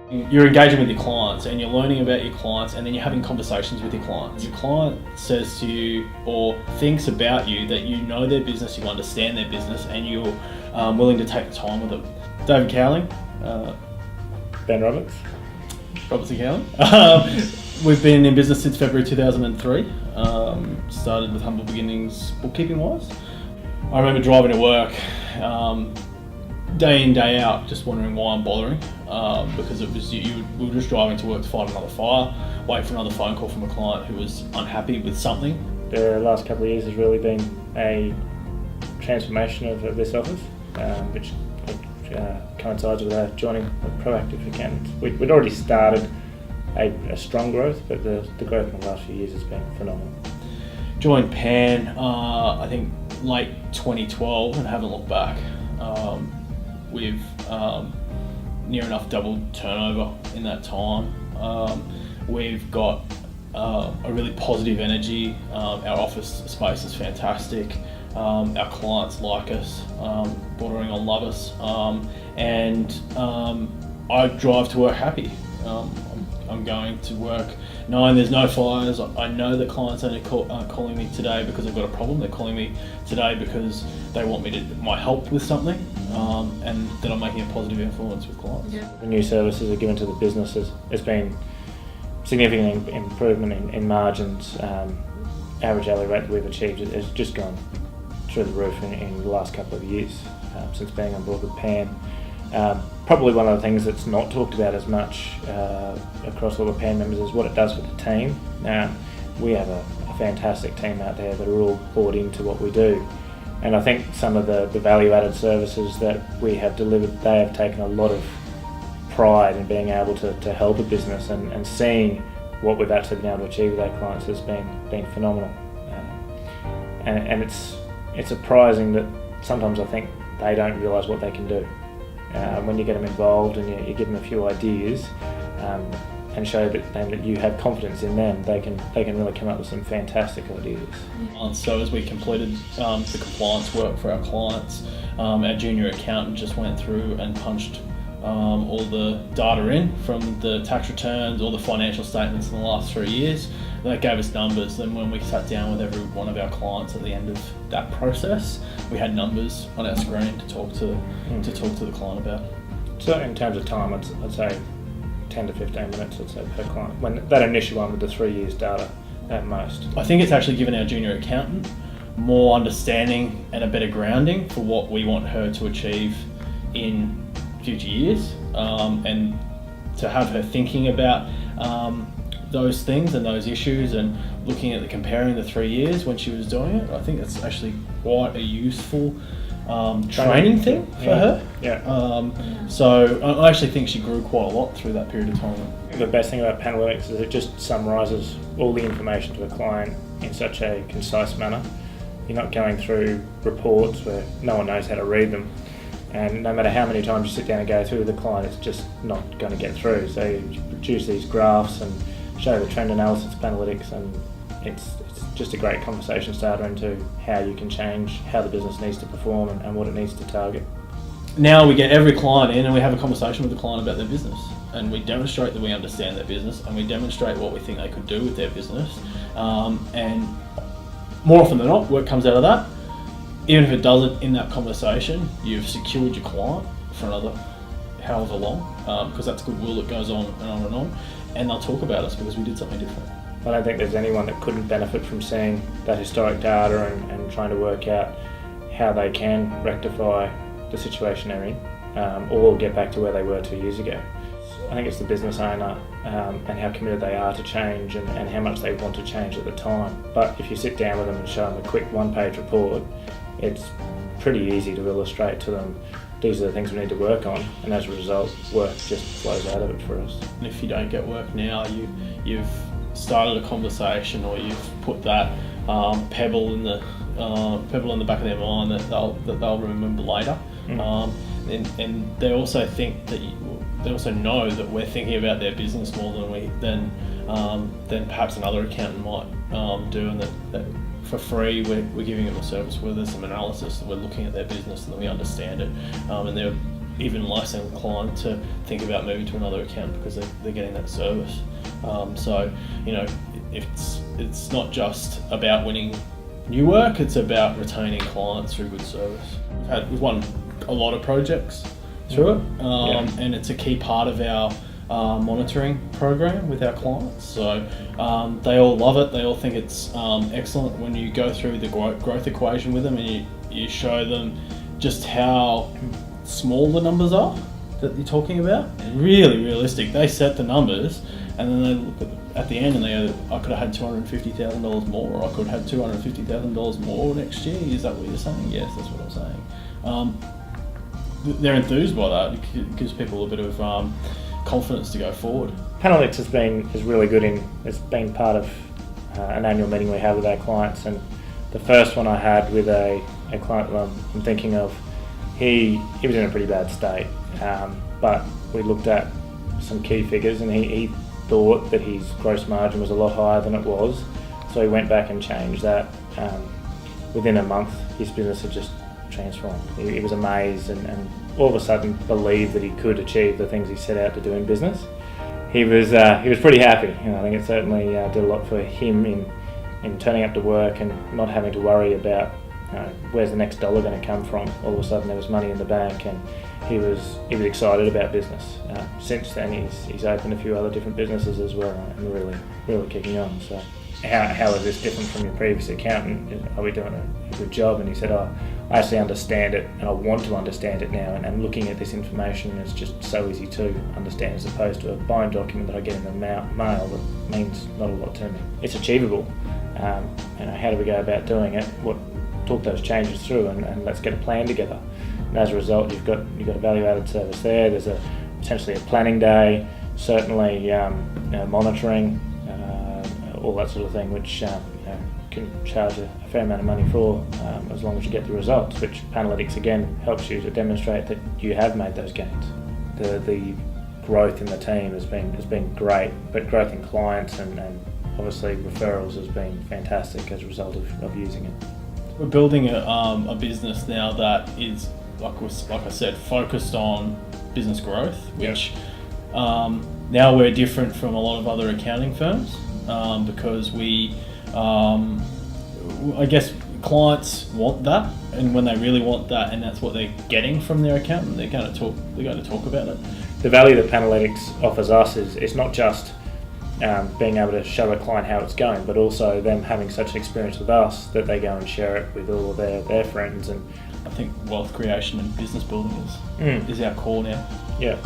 You're engaging with your clients and you're learning about your clients, and then you're having conversations with your clients. Your client says to you or thinks about you that you know their business, you understand their business, and you're willing to take the time with them. David Cowling. Ben Roberts. Roberts Cowling. We've been in business since February 2003. Started with humble beginnings bookkeeping wise. I remember driving to work day in, day out, just wondering why I'm bothering, because it was we were just driving to work to fight another fire, wait for another phone call from a client who was unhappy with something. The last couple of years has really been a transformation of this office, which coincides with our joining of Proactive Accountants. We'd already started a strong growth, but the growth in the last few years has been phenomenal. Joined PAN, I think late 2012, and haven't looked back. We've near enough doubled turnover in that time. We've got a really positive energy. Our office space is fantastic. Our clients like us, bordering on love us, and I drive to work happy. I'm going to work knowing there's no fires. I know that clients aren't calling me today because they've got a problem. They're calling me today because they want my help with something, and that I'm making a positive influence with clients. Yeah. The new services are given to the businesses. There's been significant improvement in margins. Average hourly rate that we've achieved has just gone through the roof in the last couple of years since being on board with PAN. Probably one of the things that's not talked about as much across all the PAN members is what it does for the team. Now, we have a fantastic team out there that are all bought into what we do. And I think some of the value-added services that we have delivered, they have taken a lot of pride in being able to help a business, and seeing what we've actually been able to achieve with our clients has been phenomenal. And it's surprising that sometimes I think they don't realise what they can do. When you get them involved and you give them a few ideas and show them that you have confidence in them, they can really come up with some fantastic ideas. So as we completed the compliance work for our clients, our junior accountant just went through and punched all the data in from the tax returns, all the financial statements in the last 3 years. That gave us numbers. Then when we sat down with every one of our clients at the end of that process, we had numbers on our screen to talk to the client about. So in terms of time, I'd say 10 to 15 minutes, I'd say, per client. When that initial one with the 3 years data at most. I think it's actually given our junior accountant more understanding and a better grounding for what we want her to achieve in future years, and to have her thinking about those things and those issues, and looking at comparing the 3 years when she was doing it. I think that's actually quite a useful training thing for her. Yeah. So I actually think she grew quite a lot through that period of time. The best thing about PANalytics is it just summarises all the information to the client in such a concise manner. You're not going through reports where no one knows how to read them. And no matter how many times you sit down and go through with the client, it's just not going to get through. So you produce these graphs and show the trend analysis of PANalytics, and it's just a great conversation starter into how you can change how the business needs to perform and what it needs to target. Now we get every client in and we have a conversation with the client about their business, and we demonstrate that we understand their business, and we demonstrate what we think they could do with their business, and more often than not, work comes out of that. Even if it doesn't in that conversation, you've secured your client for another however long, because that's goodwill that goes on and on and on, and they'll talk about us because we did something different. I don't think there's anyone that couldn't benefit from seeing that historic data and trying to work out how they can rectify the situation they're in, or get back to where they were 2 years ago. I think it's the business owner and how committed they are to change, and how much they want to change at the time. But if you sit down with them and show them a quick one-page report, it's pretty easy to illustrate to them, these are the things we need to work on, and as a result, work just flows out of it for us. And if you don't get work now, you've started a conversation, or you've put that pebble in the back of their mind that they'll remember later. And they also think that they also know that we're thinking about their business more than perhaps another accountant might do, and that for free we're giving them a service where there's some analysis, that we're looking at their business and that we understand it, and they're even less inclined to think about moving to another account because they're getting that service. So, you know, it's not just about winning new work, it's about retaining clients through good service. We've won a lot of projects through it, and it's a key part of our monitoring program with our clients. So they all love it. They all think it's excellent when you go through the growth equation with them and you show them just how small the numbers are that you're talking about. Really realistic. They set the numbers and then they look at the end and they go, I could have had $250,000 more, or I could have had $250,000 more next year. Is that what you're saying? Yes, that's what I'm saying. They're enthused by that. It gives people a bit of confidence to go forward. PANalytics is really good it's been part of an annual meeting we have with our clients, and the first one I had with a client that I'm thinking of, he was in a pretty bad state, but we looked at some key figures and he thought that his gross margin was a lot higher than it was, so he went back and changed that. Within a month his business had just transformed. He was amazed and all of a sudden believed that he could achieve the things he set out to do in business. He was pretty happy. You know, I think it certainly did a lot for him in turning up to work and not having to worry about where's the next dollar going to come from. All of a sudden there was money in the bank, and he was excited about business. Since then he's opened a few other different businesses as well, and really kicking on. So how is this different from your previous accountant? Are we doing a good job? And he said, I actually understand it, and I want to understand it now, and looking at this information is just so easy to understand, as opposed to a buying document that I get in the mail that means not a lot to me. It's achievable. How do we go about doing it? Talk those changes through, and let's get a plan together. And as a result, you've got a value-added service there. There's potentially a planning day, certainly monitoring, all that sort of thing, which can charge a fair amount of money for, as long as you get the results, which PANalytics again helps you to demonstrate that you have made those gains. The growth in the team has been great, but growth in clients and obviously referrals has been fantastic as a result of using it. We're building a business now that is, like I said, focused on business growth, which now we're different from a lot of other accounting firms, because I guess clients want that, and when they really want that, and that's what they're getting from their accountant, they're going to talk about it. The value that PANalytics offers us is not just being able to show a client how it's going, but also them having such an experience with us that they go and share it with all of their friends. And I think wealth creation and business building is our core now. Yeah.